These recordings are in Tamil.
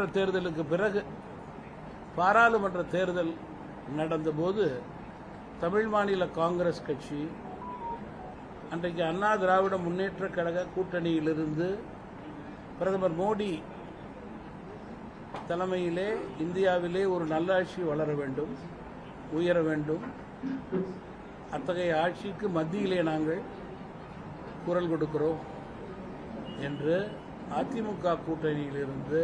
சட்டமன்ற தேர்தலுக்கு பிறகு பாராளுமன்ற தேர்தல் நடந்தபோது தமிழ் மாநில காங்கிரஸ் கட்சி அன்றைக்கு அண்ணா திராவிட முன்னேற்ற கழக கூட்டணியிலிருந்து பிரதமர் மோடி தலைமையிலே இந்தியாவிலே ஒரு நல்லாட்சி வளர வேண்டும், உயர வேண்டும். அத்தகைய ஆட்சிக்கு மத்தியிலே நாங்கள் குரல் கொடுக்கிறோம் என்று அதிமுக கூட்டணியிலிருந்து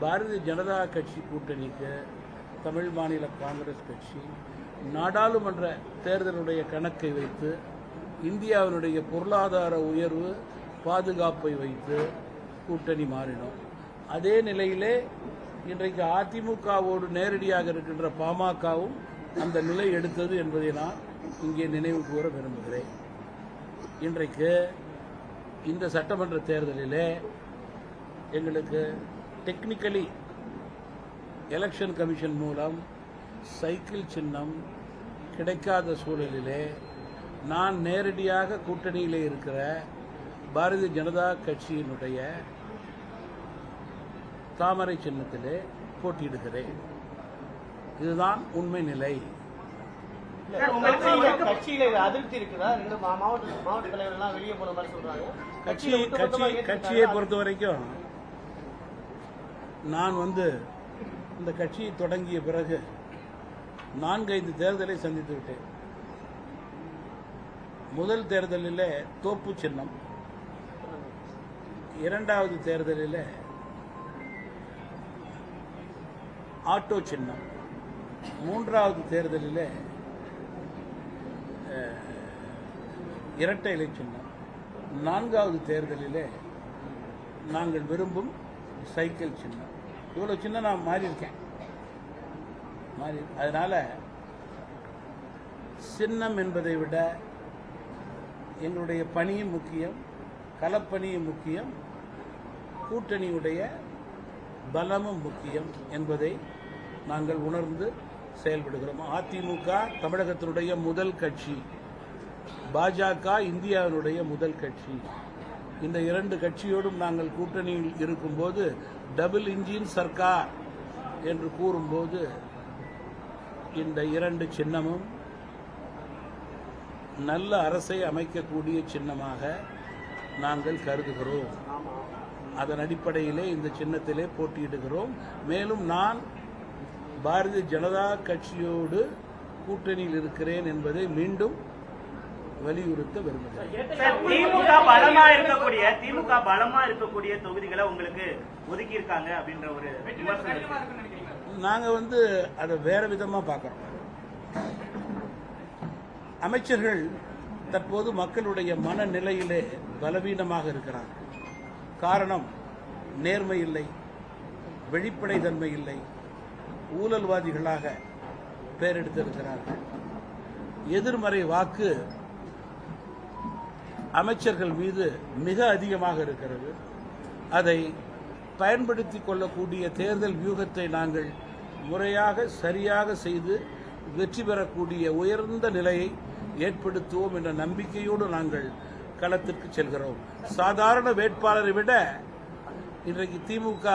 பாரதிய ஜனதா கட்சி கூட்டணிக்கு தமிழ் மாநில காங்கிரஸ் கட்சி நாடாளுமன்ற தேர்தலுடைய கணக்கை வைத்து இந்தியாவினுடைய பொருளாதார உயர்வு பாதுகாப்பை வைத்து கூட்டணி மாறினோம். அதே நிலையிலே இன்றைக்கு அதிமுகவோடு நேரடியாக இருக்கின்ற பாமகவும் அந்த நிலை எடுத்தது என்பதை நான் இங்கே நினைவு கூற விரும்புகிறேன். இன்றைக்கு இந்த சட்டமன்ற தேர்தலிலே எங்களுக்கு டெக்னிக்கலி எலெக்ஷன் கமிஷன் மூலம் சைக்கிள் சின்னம் கிடைக்காத சூழலிலே நான் நேரடியாக கூட்டணியிலே இருக்கிற பாரதிய ஜனதா கட்சியினுடைய தாமரை சின்னத்திலே போட்டியிடுகிறேன். இதுதான் உண்மை நிலை. கட்சியை பொறுத்த வரைக்கும் நான் இந்த கட்சியை தொடங்கிய பிறகு 4-5 தேர்தலை சந்தித்து விட்டேன். முதல் தேர்தலில் தோப்பு சின்னம், இரண்டாவது தேர்தலில் ஆட்டோ சின்னம், மூன்றாவது தேர்தலில் இரட்டை இலை சின்னம், நான்காவது தேர்தலில் நாங்கள் விரும்பும் சைக்கிள் சின்னம். இவ்வளோ சின்னம் நான் மாறியிருக்கேன். அதனால சின்னம் என்பதை விட எங்களுடைய பணியும் முக்கியம், களப்பணியும் முக்கியம், கூட்டணியுடைய பலமும் முக்கியம் என்பதை நாங்கள் உணர்ந்து செயல்படுகிறோம். அதிமுக தமிழகத்தினுடைய முதல் கட்சி, பாஜக இந்தியாவினுடைய முதல் கட்சி. இந்த இரண்டு கட்சியோடும் நாங்கள் கூட்டணியில் இருக்கும்போது டபுள் இன்ஜின் சர்க்கார் என்று கூறும்போது இந்த இரண்டு சின்னமும் நல்ல அரசை அமைக்கக்கூடிய சின்னமாக நாங்கள் கருதுகிறோம். அதன் அடிப்படையிலே இந்த சின்னத்திலே போட்டியிடுகிறோம். மேலும் நான் பாரதிய ஜனதா கட்சியோடு கூட்டணியில் இருக்கிறேன் என்பதை மீண்டும் வலியுறுத்த விரும்புகிறேன். திமுக பலமா இருக்கக்கூடிய தொகுதிகளை உங்களுக்கு ஒதுக்கி இருக்காங்க அப்படின்ற ஒரு நாங்க அதை வேற விதமா பார்க்கிறோம். அமைச்சர்கள் தற்போது மக்களுடைய மனநிலையிலே பலவீனமாக இருக்கிறார்கள். காரணம், நேர்மை இல்லை, வெளிப்படை தன்மை இல்லை, ஊழல்வாதிகளாக பெயரெடுத்திருக்கிறார்கள். எதிர்மறை வாக்கு அமைச்சர்கள் மீது மிக அதிகமாக இருக்கிறது. அதை பயன்படுத்திக் கொள்ளக்கூடிய தேர்தல் வியூகத்தை நாங்கள் முறையாக சரியாக செய்து வெற்றி பெறக்கூடிய உயர்ந்த நிலையை ஏற்படுத்துவோம் என்ற நம்பிக்கையோடு நாங்கள் களத்திற்கு செல்கிறோம். சாதாரண வேட்பாளரை விட இன்றைக்கு திமுக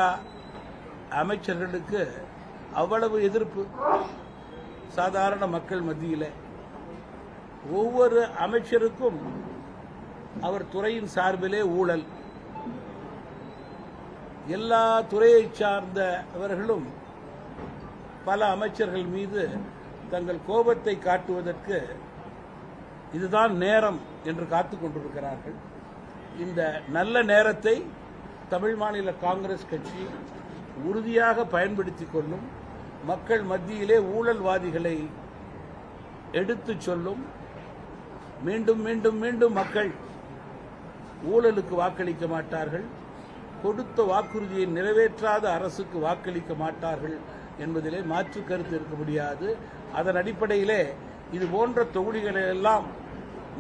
அமைச்சர்களுக்கு அவ்வளவு எதிர்ப்பு சாதாரண மக்கள் மத்தியில். ஒவ்வொரு அமைச்சருக்கும் அவர் துறையின் சார்பிலே ஊழல், எல்லா துறையை சார்ந்தவர்களும் பல அமைச்சர்கள் மீது தங்கள் கோபத்தை காட்டுவதற்கு இதுதான் நேரம் என்று காத்துக் கொண்டிருக்கிறார்கள். இந்த நல்ல நேரத்தை தமிழ் மாநில காங்கிரஸ் கட்சி உறுதியாக பயன்படுத்திக் கொள்ளும். மக்கள் மத்தியிலே ஊழல்வாதிகளை எடுத்துச் சொல்லும். மீண்டும் மீண்டும் மீண்டும் மக்கள் ஊழலுக்கு வாக்களிக்க மாட்டார்கள், கொடுத்த வாக்குறுதியை நிறைவேற்றாத அரசுக்கு வாக்களிக்க மாட்டார்கள் என்பதிலே மாற்று கருத்து இருக்க முடியாது. அதன் அடிப்படையிலே இது போன்ற தொகுதிகளை எல்லாம்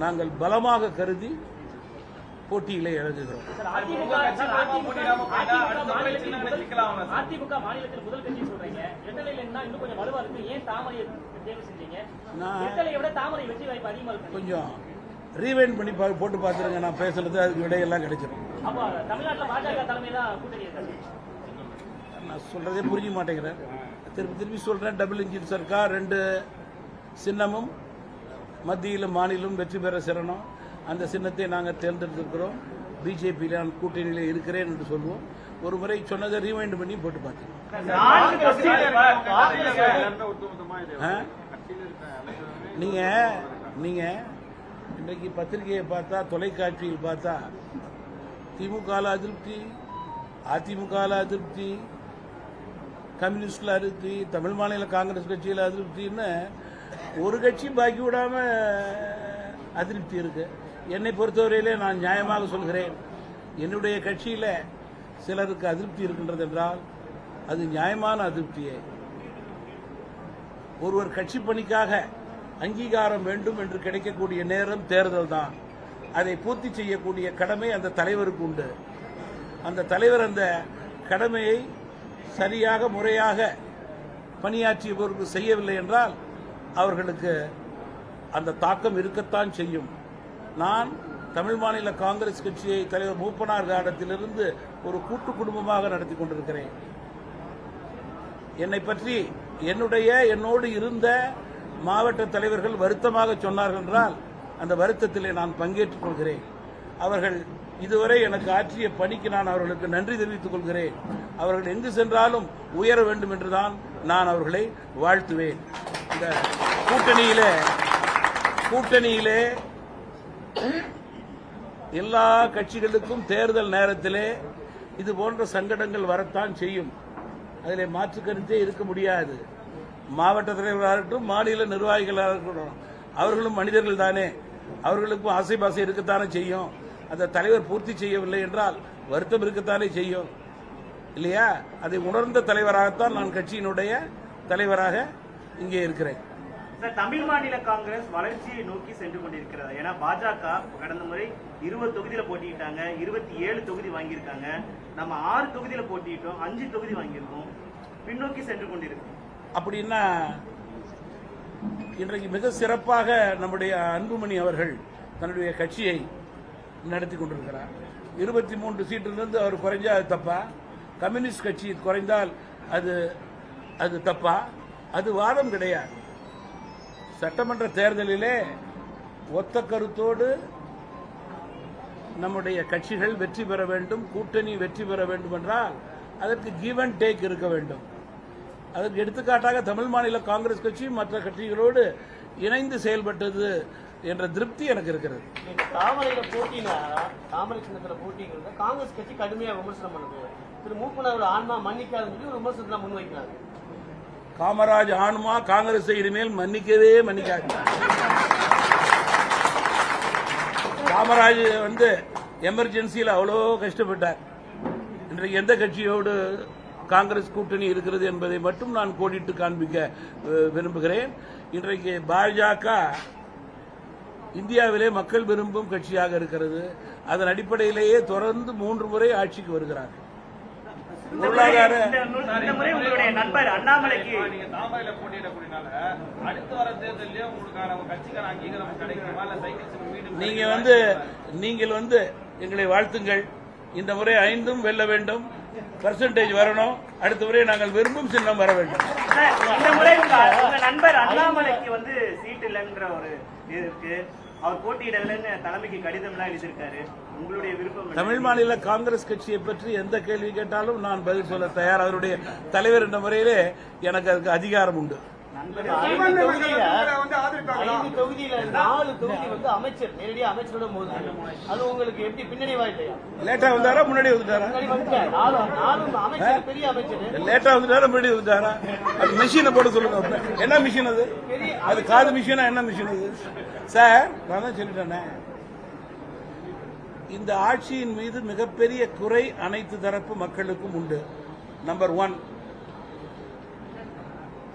நாங்கள் பலமாக கருதி போட்டியிலே இறங்குகிறோம். கொஞ்சம் ரீவைண்ட் பண்ணி போட்டு பார்த்துருங்க, நான் பேசுறது அதுக்கு விடையெல்லாம் கிடைச்சிடும். நான் சொல்றதே புரிஞ்சுக்க மாட்டேங்கிறேன். திருப்பி சொல்றேன். டபுள் இன்ஜின் சர்க்கார் 2 சின்னமும் மத்தியிலும் மாநிலம் வெற்றி பெற சிறணும். அந்த சின்னத்தை நாங்கள் தேர்ந்தெடுத்திருக்கிறோம். பிஜேபியில் நான் கூட்டணியில் இருக்கிறேன் என்று சொல்லுவோம். ஒரு முறை சொன்னதை ரீவைண்ட் பண்ணி போட்டு பார்த்தேன். நீங்க இன்றைக்கு பத்திரிகையை பார்த்தா, தொலைக்காட்சியில் பார்த்தா, திமுக அதிருப்தி, அதிமுக அதிருப்தி, கம்யூனிஸ்ட்ல அதிருப்தி, தமிழ் மாநில காங்கிரஸ் கட்சியில் அதிருப்தின்னு ஒரு கட்சி பாக்கி விடாம அதிருப்தி இருக்கு. என்னை பொறுத்தவரையிலே நான் நியாயமாக சொல்கிறேன், என்னுடைய கட்சியில சிலருக்கு அதிருப்தி இருக்கின்றது என்றால் அது நியாயமான அதிருப்தியே. ஒருவர் கட்சி பணிக்காக அங்கீகாரம் வேண்டும் என்று கிடைக்கக்கூடிய நேரம் தேர்தல் தான். அதை பூர்த்தி செய்யக்கூடிய கடமை அந்த தலைவருக்கு உண்டு. அந்த தலைவர் அந்த கடமையை சரியாக முறையாக பணியாற்றியவருக்கு செய்யவில்லை என்றால் அவர்களுக்கு அந்த தாக்கம் இருக்கத்தான் செய்யும். நான் தமிழ் மாநில காங்கிரஸ் கட்சியை தலைவர் மூப்பனார் காலத்திலிருந்து ஒரு கூட்டு குடும்பமாக நடத்தி கொண்டிருக்கிறேன். என்னை பற்றி என்னோடு இருந்த மாவட்ட தலைவர்கள் வருத்தமாக சொன்னார்கள் என்றால் அந்த வருத்தத்திலே நான் பங்கேற்றுக் கொள்கிறேன். அவர்கள் இதுவரை எனக்கு ஆற்றிய பணிக்கு நான் அவர்களுக்கு நன்றி தெரிவித்துக் கொள்கிறேன். அவர்கள் எங்கு சென்றாலும் உயர வேண்டும் என்றுதான் நான் அவர்களை வாழ்த்துவேன். இந்த கூட்டணியிலே எல்லா கட்சிகளுக்கும் தேர்தல் நேரத்திலே இது போன்ற சங்கடங்கள் வரத்தான் செய்யும். அதிலே மாற்று கருத்தே இருக்க முடியாது. மாவட்ட தலைவராக இருக்கட்டும், மாநில நிர்வாகிகளாக இருக்கட்டும், அவர்களும் மனிதர்கள் தானே. அவர்களுக்கும் ஆசைபாசை இருக்கத்தானே செய்யும். அந்த தலைவர் பூர்த்தி செய்யவில்லை என்றால் வருத்தம் இருக்கத்தானே செய்யும், இல்லையா? அதை உணர்ந்த தலைவராகத்தான் நான் கட்சியினுடைய தலைவராக இங்கே இருக்கிறேன். தமிழ் மாநில காங்கிரஸ் வளர்ச்சியை நோக்கி சென்று கொண்டிருக்கிறது. ஏன்னா பாஜக கடந்த முறை 20 தொகுதியில போட்டிட்டாங்க, 27 தொகுதி வாங்கியிருக்காங்க. நம்ம 6 தொகுதியில போட்டிட்டோம், 5 தொகுதி வாங்கியிருக்கோம். பின்னோக்கி சென்று கொண்டிருக்கோம். அப்படின்னா இன்றைக்கு மிக சிறப்பாக நம்முடைய அன்புமணி அவர்கள் தன்னுடைய கட்சியை நடத்தி கொண்டிருக்கிறார். 23 சீட்டிலிருந்து அவர் குறைஞ்சா அது தப்பா? கம்யூனிஸ்ட் கட்சி குறைந்தால் அது தப்பா? அது வாதம் கிடையாது. சட்டமன்ற தேர்தலிலே ஒத்த கருத்தோடு நம்முடைய கட்சிகள் வெற்றி பெற வேண்டும், கூட்டணி வெற்றி பெற வேண்டும் என்றால் அதற்கு கிவ் அண்ட் டேக் இருக்க வேண்டும். அதற்கு எடுத்துக்காட்டாக தமிழ் மாநில காங்கிரஸ் கட்சி மற்ற கட்சிகளோடு இணைந்து செயல்பட்டது என்ற திருப்தி எனக்கு இருக்கிறது. தாமரை சின்னத்துல போட்டிங்கிறத காங்கிரஸ் கட்சி கடுமையா விமர்சனம் பண்ணுது. திரு மூப்பனாரோட ஆன்மா மன்னிக்காதுன்னு சொல்லி ஒரு விமர்சனத்தை முன்வைக்கிறாங்க. காமராஜ் ஆன்மா காங்கிரஸை இனிமேல் மன்னிக்கவே மன்னிக்காது. காமராஜ் எமர்ஜென்சியில் அவ்வளோ கஷ்டப்பட்டார். இன்றைக்கு எந்த கட்சியோடு காங்கிரஸ் கூட்டணி இருக்கிறது என்பதை மட்டும் நான் கோடிட்டு காண்பிக்க விரும்புகிறேன். இன்றைக்கு பாஜக இந்தியாவிலே மக்கள் விரும்பும் கட்சியாக இருக்கிறது. அதன் அடிப்படையிலேயே தொடர்ந்து 3 முறை ஆட்சிக்கு வருகிறார். பொருளாதார நண்பர் அண்ணாமலைக்கு தாமரையில போட்டியிடக்கூடியனால அடுத்து வர தேர்தலிலே உங்களுக்கான கட்சிக்கான அங்கீகாரம் கிடைக்குமா? நீங்கள் எங்களை வாழ்த்துங்கள். இந்த முறை 5ம் வெல்ல வேண்டும், பெர்சன்டேஜ் வரணும். அடுத்த முறை நாங்கள் விரும்பும் சின்னம் வர வேண்டும். இந்த முறை உங்க நண்பர் அண்ணாமலைக்கு சீட் இல்லைன்ற ஒரு இருக்கு. அவர் போட்டியிடலன்னு தலைமைக்கு கடிதம் எல்லாம் எழுதியிருக்காரு. உங்களுடைய விருப்பம்? தமிழ் மாநில காங்கிரஸ் கட்சியை பற்றி எந்த கேள்வி கேட்டாலும் நான் பதில் சொல்ல தயார். அவருடைய தலைவர் என்ற முறையிலே எனக்கு அதுக்கு அதிகாரம் உண்டு. 5 தொகுதியில 4 தொகுதி அமைச்சர் நேரடியாக அமைச்சரோட மோது அது உங்களுக்கு எப்படி பின்னடைவா இல்லையா? லேட்டா வந்தாரா முன்னாடி வந்துட்டாரா? அமைச்சர் பெரிய அமைச்சர் லேட்டா வந்துட்டாரா முன்னாடி வந்துட்டாரா? அது மிஷினை போட்டு சொல்லுங்க. என்ன மிஷின் அது? அது காது மிஷினா என்ன மிஷின் அது? சார் நான் தான் சொல்லிட்டேனே, இந்த ஆட்சியின் மீது மிகப்பெரிய குறை அனைத்து தரப்பு மக்களுக்கும் உண்டு. நம்பர் 1,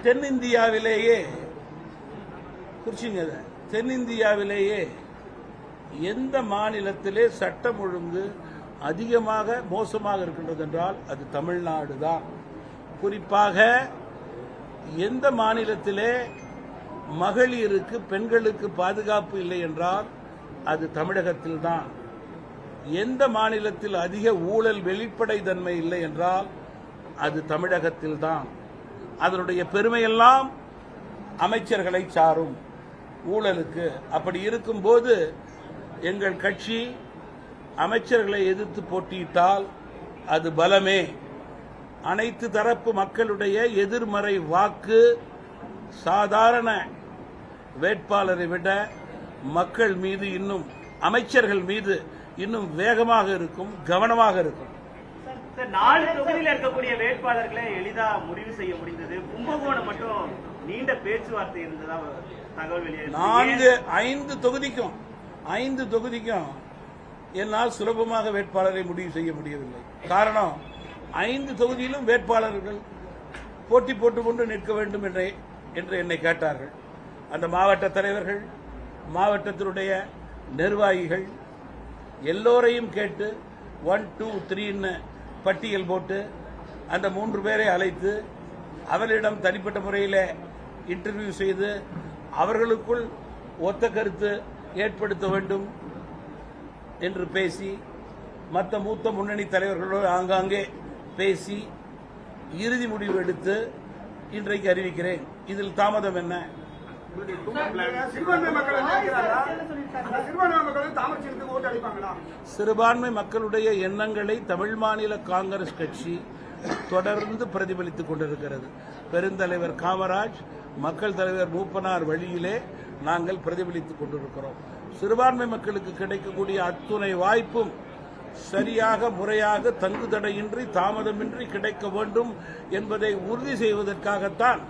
தென்னிந்தியாவிலேயே குறிச்சிங்க, தென்னிந்தியாவிலேயே எந்த மாநிலத்திலே சட்டம் ஒழுங்கு அதிகமாக மோசமாக இருக்கின்றது என்றால் அது தமிழ்நாடு தான். குறிப்பாக எந்த மாநிலத்திலே மகளிருக்கு பெண்களுக்கு பாதுகாப்பு இல்லை என்றால் அது தமிழகத்தில் தான். எந்த மாநிலத்தில் அதிக ஊழல் வெளிப்படை தன்மை இல்லை என்றால் அது தமிழகத்தில்தான். அதனுடைய பெருமையெல்லாம் அமைச்சர்களை சாரும் ஊழலுக்கு. அப்படி இருக்கும்போது எங்கள் கட்சி அமைச்சர்களை எதிர்த்து போட்டியிட்டால் அது பலமே. அனைத்து தரப்பு மக்களுடைய எதிர்மறை வாக்கு சாதாரண வேட்பாளரை விட மக்கள் மீது இன்னும் அமைச்சர்கள் மீது இன்னும் வேகமாக இருக்கும், கவனமாக இருக்கும். 4 தொகுதியில் இருக்கக்கூடிய வேட்பாளர்களை எளிதா முடிவு செய்ய முடிந்தது. கும்பகோணம் மட்டும் நீண்ட பேச்சுவார்த்தை இருந்ததா தகவல் வெளியே. 5 தொகுதிக்கும் என்னால் சுலபமாக வேட்பாளரை முடிவு செய்ய முடியவில்லை. காரணம், 5 தொகுதியிலும் வேட்பாளர்கள் போட்டி போட்டுக்கொண்டு நிற்க வேண்டும் என்று என்னை கேட்டார்கள். அந்த மாவட்ட தலைவர்கள், மாவட்டத்தினுடைய நிர்வாகிகள் எல்லோரையும் கேட்டு 1, 2, 3 பட்டியல் போட்டு அந்த 3 பேரை அழைத்து அவர்களிடம் தனிப்பட்ட முறையில் இன்டர்வியூ செய்து அவர்களுக்குள் ஒத்த கருத்து ஏற்படுத்த வேண்டும் என்று பேசி மற்ற மூத்த முன்னணி தலைவர்களோடு ஆங்காங்கே பேசி இறுதி முடிவு எடுத்து இன்றைக்கு அறிவிக்கிறேன். இதில் தாமதம் என்ன? சிறுபான்மை மக்களுடைய எண்ணங்களை தமிழ் மாநில காங்கிரஸ் கட்சி தொடர்ந்து பிரதிபலித்துக் கொண்டிருக்கிறது. பெருந்தலைவர் காமராஜ், மக்கள் தலைவர் மூப்பனார் வழியிலே நாங்கள் பிரதிபலித்துக் கொண்டிருக்கிறோம். சிறுபான்மை மக்களுக்கு கிடைக்கக்கூடிய அத்துணை வாய்ப்பும் சரியாக, முறையாக, தங்கு தடையின்றி, தாமதமின்றி கிடைக்க வேண்டும் என்பதை உறுதி செய்வதற்காகத்தான்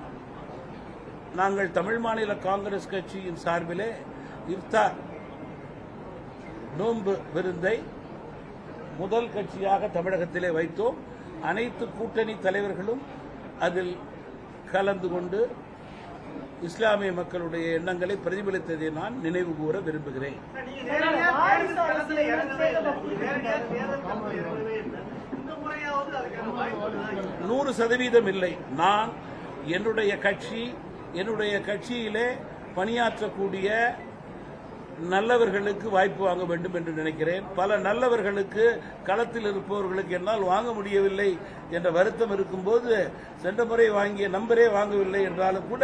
நாங்கள் தமிழ் மாநில காங்கிரஸ் கட்சியின் சார்பிலே இஃப்தார் நோன்பு விருந்தை முதல் கட்சியாக தமிழகத்திலே வைத்தோம். அனைத்து கூட்டணி தலைவர்களும் அதில் கலந்து கொண்டு இஸ்லாமிய மக்களுடைய எண்ணங்களை பிரதிபலித்ததை நான் நினைவு கூற விரும்புகிறேன். 100% இல்லை. நான் என்னுடைய கட்சியிலே பணியாற்றக்கூடிய நல்லவர்களுக்கு வாய்ப்பு வாங்க வேண்டும் என்று நினைக்கிறேன். பல நல்லவர்களுக்கு, களத்தில் இருப்பவர்களுக்கு என்னால் வாங்க முடியவில்லை என்ற வருத்தம் இருக்கும்போது, சென்ற முறை வாங்கிய நம்பரே வாங்கவில்லை என்றாலும் கூட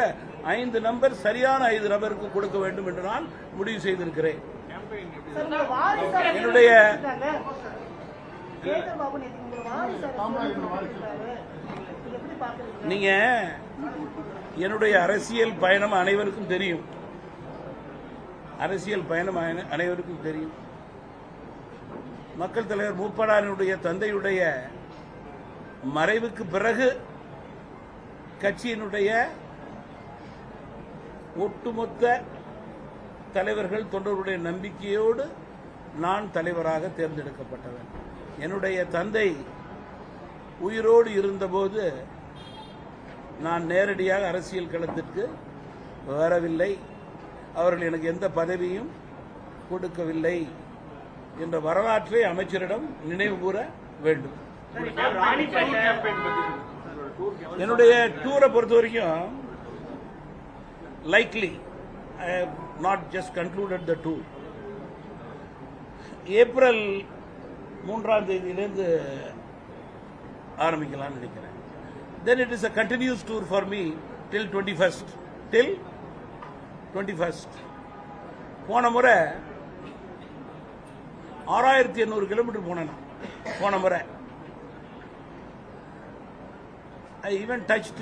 5 நம்பர் சரியான 5 நபருக்கு கொடுக்க வேண்டும் என்று நான் முடிவு செய்திருக்கிறேன். என்னுடைய நீங்க என்னுடைய அரசியல் பயணம் அனைவருக்கும் தெரியும். மக்கள் தலைவர் மூப்பனாரினுடைய தந்தையுடைய மறைவுக்கு பிறகு கட்சியினுடைய ஒட்டுமொத்த தலைவர்கள், தொண்டர்களுடைய நம்பிக்கையோடு நான் தலைவராக தேர்ந்தெடுக்கப்பட்டவன். என்னுடைய தந்தை உயிரோடு இருந்தபோது நான் நேரடியாக அரசியல் களத்திற்கு வரவில்லை. அவர்கள் எனக்கு எந்த பதவியும் கொடுக்கவில்லை என்ற வரலாற்றை அமைச்சரிடம் நினைவு கூற வேண்டும். என்னுடைய டூரை பொறுத்த வரைக்கும் likely I have not just concluded the tour. April 3ஆம் தேதியிலிருந்து ஆரம்பிக்கலாம்னு நினைக்கிறேன். Then it is a continuous tour for me till 21st. போன முறை 6800 கிலோமீட்டர் போனேன். போன முறை I even touched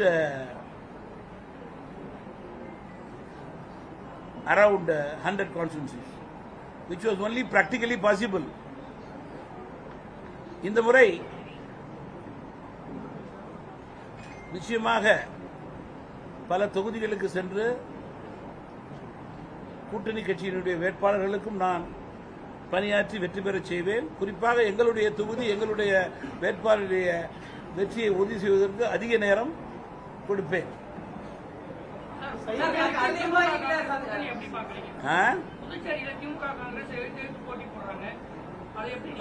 around 100 constituencies, which was only practically possible. இந்த முறை நிச்சயமாக பல தொகுதிகளுக்கு சென்று கூட்டணி கட்சியினுடைய வேட்பாளர்களுக்கும் நான் பணியாற்றி வெற்றி பெறச் செய்வேன். குறிப்பாக எங்களுடைய தொகுதி, எங்களுடைய வேட்பாளருடைய வெற்றியை உறுதி செய்வதற்கு அதிக நேரம் கொடுப்பேன்.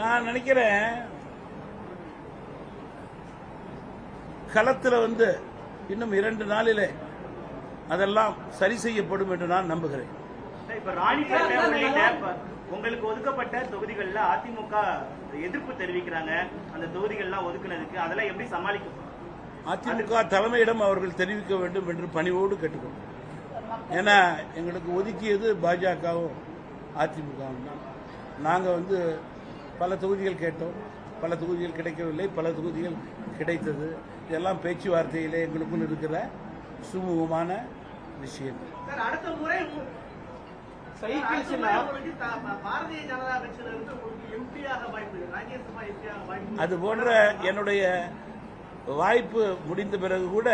நான் நினைக்கிறேன் களத்தில் இன்னும் 2 நாளிலே அதெல்லாம் சரி செய்யப்படும் என்று நான் நம்புகிறேன். இப்ப ராணிப்பேட்டை உள்ளிட்ட உங்களுக்கு ஒதுக்கப்பட்ட தொகுதிகளில் அதிமுக எதிர்ப்பு தெரிவிக்கிறாங்க. அந்த தொகுதிகள்லாம் ஒதுக்குனதுக்கு அதெல்லாம் எப்படி சமாளிக்க? அதிமுக தலைமையிடம் அவர்கள் தெரிவிக்க வேண்டும் என்று பணிவோடு கேட்டுக்கொண்டோம். ஏன்னா எங்களுக்கு ஒதுக்கியது பாஜகவும் அதிமுகவும் தான். நாங்கள் பல தொகுதிகள் கேட்டோம், பல தொகுதிகள் கிடைக்கவில்லை, பல தொகுதிகள் கிடைத்தது. இதெல்லாம் பேச்சுவார்த்தையிலே எங்களுக்குள் இருக்கிற சுமூகமான விஷயம். அடுத்த முறை சைக்கிள் சின்னம் பாரதிய ஜனதா கட்சியிலிருந்து எம்பியாக வாய்ப்பு, ராஜ்யசபா எம்பியாக வாய்ப்பு, அது போன்ற என்னுடைய வாய்ப்பு முடிந்த பிறகு கூட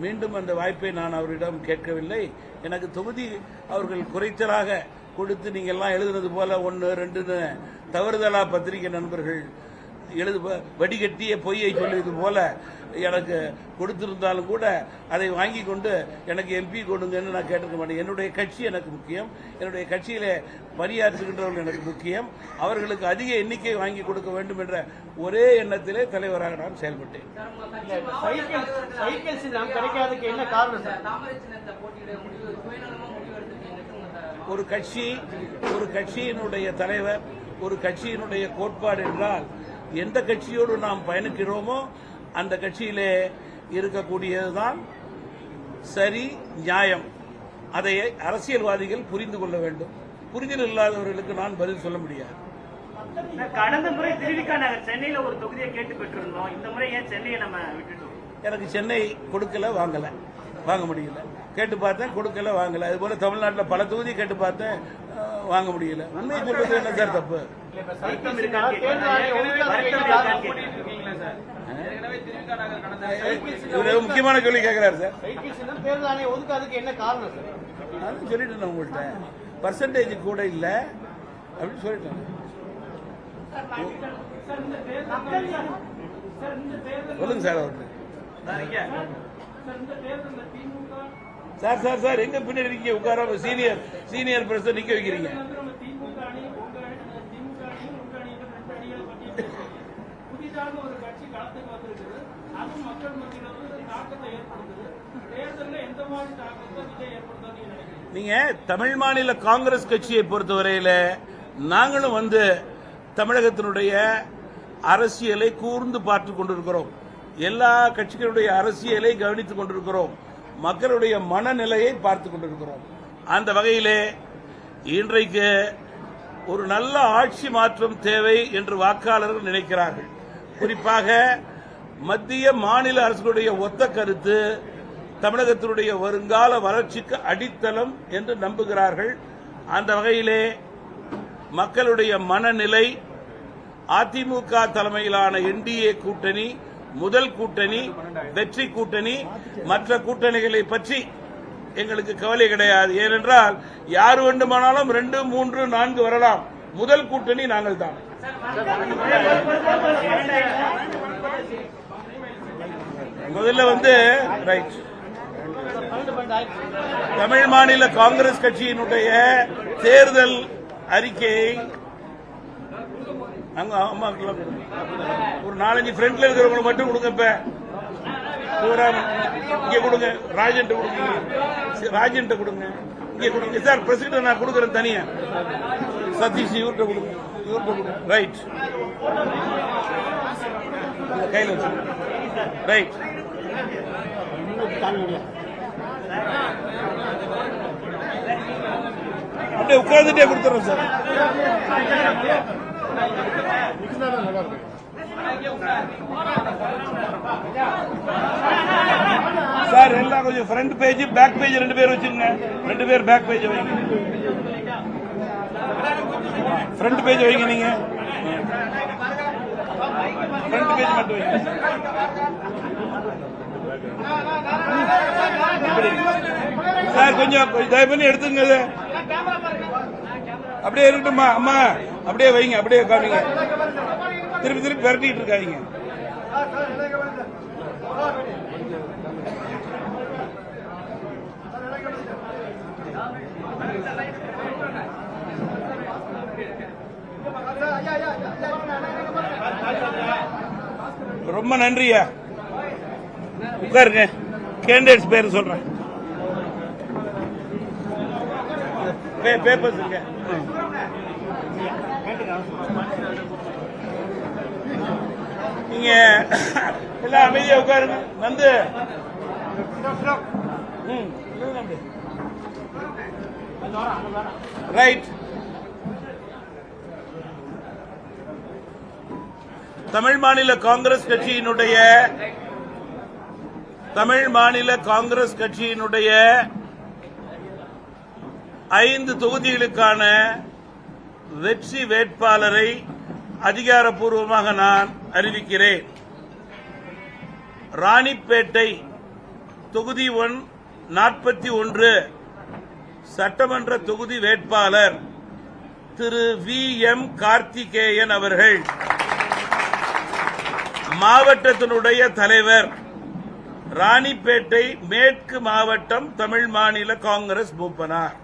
மீண்டும் அந்த வாய்ப்பை நான் அவரிடம் கேட்கவில்லை. எனக்கு தொகுதி அவர்கள் குறைத்தலாக கொடுத்து நீங்கள் எல்லாம் எழுதுனது போல 1, 2 தவறுதலா பத்திரிகை நண்பர்கள் வடிகட்டிய பொய்யை சொல்லியது போல எனக்கு கொடுத்திருந்தாலும் கூட அதை வாங்கி கொண்டு எனக்கு எம்பி கொடுங்கன்னு நான் கேட்டிருக்க மாட்டேன். என்னுடைய கட்சி எனக்கு முக்கியம், என்னுடைய கட்சியிலே பணியாற்றுகின்றவர்கள் எனக்கு முக்கியம். அவர்களுக்கு அதிக எண்ணிக்கை வாங்கி கொடுக்க வேண்டும் என்ற ஒரே எண்ணத்திலே தலைவராக நான் செயல்பட்டேன். சைக்கிள் சின்னம் கிடைக்காததுக்கு என்ன காரணம் சார்? ஒரு கட்சியினுடைய தலைவர், ஒரு கட்சியினுடைய கோட்பாடு என்றால் எந்த கட்சியோடு நாம் பயணிக்கிறோமோ அந்த கட்சியிலே இருக்கக்கூடியதுதான் சரி, நியாயம். அதை அரசியல்வாதிகள் புரிந்து கொள்ள வேண்டும். புரிதல் இல்லாதவர்களுக்கு நான் பதில் சொல்ல முடியாது. கடந்த முறை திருவிக்கா நகர் சென்னையில ஒரு தொகுதியை கேட்டு பெற்றிருந்தோம். இந்த முறை ஏன் சென்னையை நம்ம விட்டுட்டோம்? எனக்கு சென்னை கொடுக்கல, வாங்க முடியல. கேட்டு பார்த்தேன், கொடுக்கல, வாங்கல. அது போல தமிழ்நாட்டில் பல தொகுதி கேட்டு பார்த்தேன், வாங்க முடியல. உண்மையை சொல்றது என்ன சார் தப்பு? இவர் முக்கியமான கேள்வி கேட்கிறாரு சார். சைக்கிள் சின்னம் தேர்தல் ஆணையம் ஒதுக்காததுக்கு என்ன காரணம் சார்? நான் சொல்லிட்டேன் உங்கள்கிட்ட, பர்சன்டேஜ் கூட இல்ல அப்படின்னு சொல்லிட்டேன். சொல்லுங்க சார் அவருக்கு. சார் எங்க பின்னாடி இருக்கீங்க? உட்கார சீனியர் பிரசிடன்ட் நிக்க வைக்கிறீங்க. புதிதாக ஒரு கட்சி களத்துக்கு வந்திருக்குது, அது மக்கள் மத்தியில் தாக்கத்தை ஏற்படுத்துது. தேர்தலில் எந்த மாதிரி தாக்கத்தை விஜய் ஏற்படுத்தாது நினைக்கிறீங்க? நீங்க தமிழ் மாநில காங்கிரஸ் கட்சியை பொறுத்தவரையில நாங்களும் தமிழகத்தினுடைய அரசியலை கூர்ந்து பார்த்துக் கொண்டிருக்கிறோம். எல்லா கட்சிகளுடைய அரசியலை கவனித்துக் கொண்டிருக்கிறோம். மக்களுடைய மனநிலையை பார்த்துக் கொண்டிருக்கிறோம். அந்த வகையிலே இன்றைக்கு ஒரு நல்ல ஆட்சி மாற்றம் தேவை என்று வாக்காளர்கள் நினைக்கிறார்கள். குறிப்பாக மத்திய மாநில அரசுடைய ஒத்த கருத்து தமிழகத்தினுடைய வருங்கால வளர்ச்சிக்கு அடித்தளம் என்று நம்புகிறார்கள். அந்த வகையிலே மக்களுடைய மனநிலை அதிமுக தலைமையிலான என்டிஏ கூட்டணி முதல் கூட்டணி, வெற்றி கூட்டணி. மற்ற கூட்டணிகளை பற்றி எங்களுக்கு கவலை கிடையாது. ஏனென்றால் யார் வேண்டுமானாலும் 2, 3, 4 வரலாம். முதல் கூட்டணி நாங்கள் தான். முதல்ல ரைட், தமிழ் மாநில காங்கிரஸ் கட்சியினுடைய தேர்தல் அறிக்கையை அங்க அம்மாக்கெல்லாம் ஒரு 4-5 ஃப்ரெண்ட்ல இருக்கிறவங்க மட்டும் கொடுங்க. இப்ப இங்க கொடுங்க, ராஜன்ட்ட கொடுங்க, இங்க கொடுங்க சார். பிரசிடன்ட் நான் கொடுக்கறேன் தனியா. சதீஷ் இவர்கிட்ட கொடுங்க. ரைட், கையில் வச்சு ரைட். அப்படியே உட்கார்ந்துட்டே கொடுத்துறோம் சார். சார் எல்லாம் கொஞ்சம் ஃப்ரண்ட் பேஜ் பேக் பேஜ் 2 பேர் வச்சுங்க. 2 பேர் பேக் பேஜ் வைங்க, ஃப்ரண்ட் பேஜ் வைங்க. நீங்க ஃப்ரண்ட் பேஜ் மட்டும் வைங்க. சார் கொஞ்சம் தயவு பண்ணி எடுத்துங்க. அப்படியே இருக்கட்டுமா அம்மா? அப்படியே வைங்க, அப்படியே காமிங்க. திருப்பி விரட்டிட்டு இருக்காதீங்க. ரொம்ப நன்றியா. உட்காருங்க. கேண்டிடேட்ஸ் பேர் சொல்றேன். பேப்பர்ஸ் இருக்கு. நீங்க எல்லாம் அமைதியா உட்காருங்க. நந்து ரைட். தமிழ் மாநில காங்கிரஸ் கட்சியினுடைய 5 தொகுதிகளுக்கான வெற்றி வேட்பாளரை அதிகாரப்பூர்வமாக நான் அறிவிக்கிறேன். ராணிப்பேட்டை தொகுதி 41 சட்டமன்ற தொகுதி வேட்பாளர் திரு VM கார்த்திகேயன் அவர்கள். மாவட்டத்தினுடைய தலைவர் ராணிப்பேட்டை மேற்கு மாவட்டம் தமிழ் மாநில காங்கிரஸ் மூப்பனார்.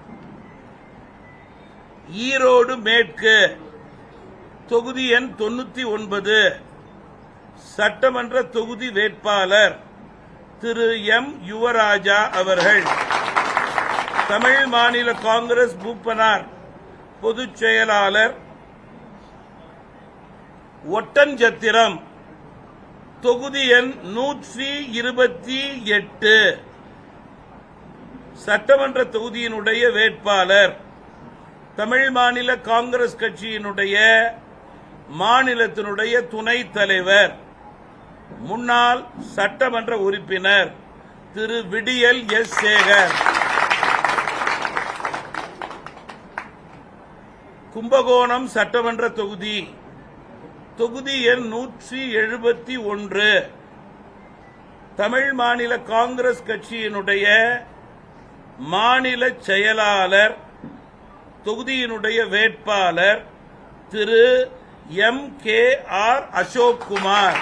ஈரோடு மேற்கு தொகுதி எண் 99 சட்டமன்ற தொகுதி வேட்பாளர் திரு M யுவராஜா அவர்கள். தமிழ் மாநில காங்கிரஸ் மூப்பனார் பொதுச் செயலாளர். ஒட்டன்சத்திரம் தொகுதி எண் 128 சட்டமன்ற தொகுதியினுடைய வேட்பாளர் தமிழ் மாநில காங்கிரஸ் கட்சியினுடைய மாநிலத்தினுடைய துணைத் தலைவர் முன்னாள் சட்டமன்ற உறுப்பினர் திரு விடியல் S சேகர். கும்பகோணம் சட்டமன்ற தொகுதி எண் 171 தமிழ் மாநில காங்கிரஸ் கட்சியினுடைய மாநில செயலாளர் தொகுதியினுடைய வேட்பாளர் திரு MKR அசோக்குமார்.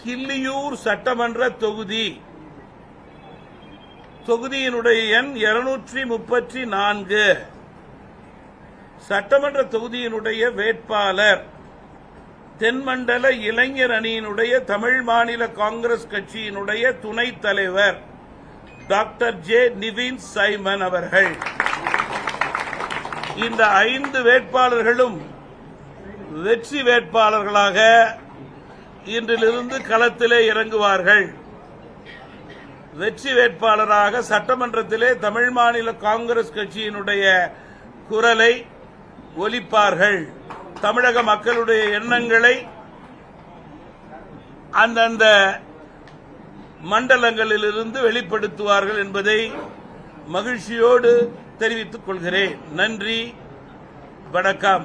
கிள்ளியூர் சட்டமன்ற தொகுதியினுடைய எண் 234 சட்டமன்ற தொகுதியினுடைய வேட்பாளர் தென்மண்டல இளைஞர் அணியினுடைய தமிழ் மாநில காங்கிரஸ் கட்சியினுடைய துணைத் தலைவர் டாக்டர் J நிவின் சைமன் அவர்கள். இந்த 5 வேட்பாளர்களும் வெற்றி வேட்பாளர்களாக இன்றிலிருந்து களத்திலே இறங்குவார்கள். வெற்றி வேட்பாளராக சட்டமன்றத்திலே தமிழ் மாநில காங்கிரஸ் கட்சியினுடைய குரலை ஒலிப்பார்கள். தமிழக மக்களுடைய எண்ணங்களை அந்தந்த மண்டலங்களிலிருந்து வெளிப்படுத்துவார்கள் என்பதை மகிழ்ச்சியோடு தெரிவித்துக் கொள்கிறேன். நன்றி, வணக்கம்.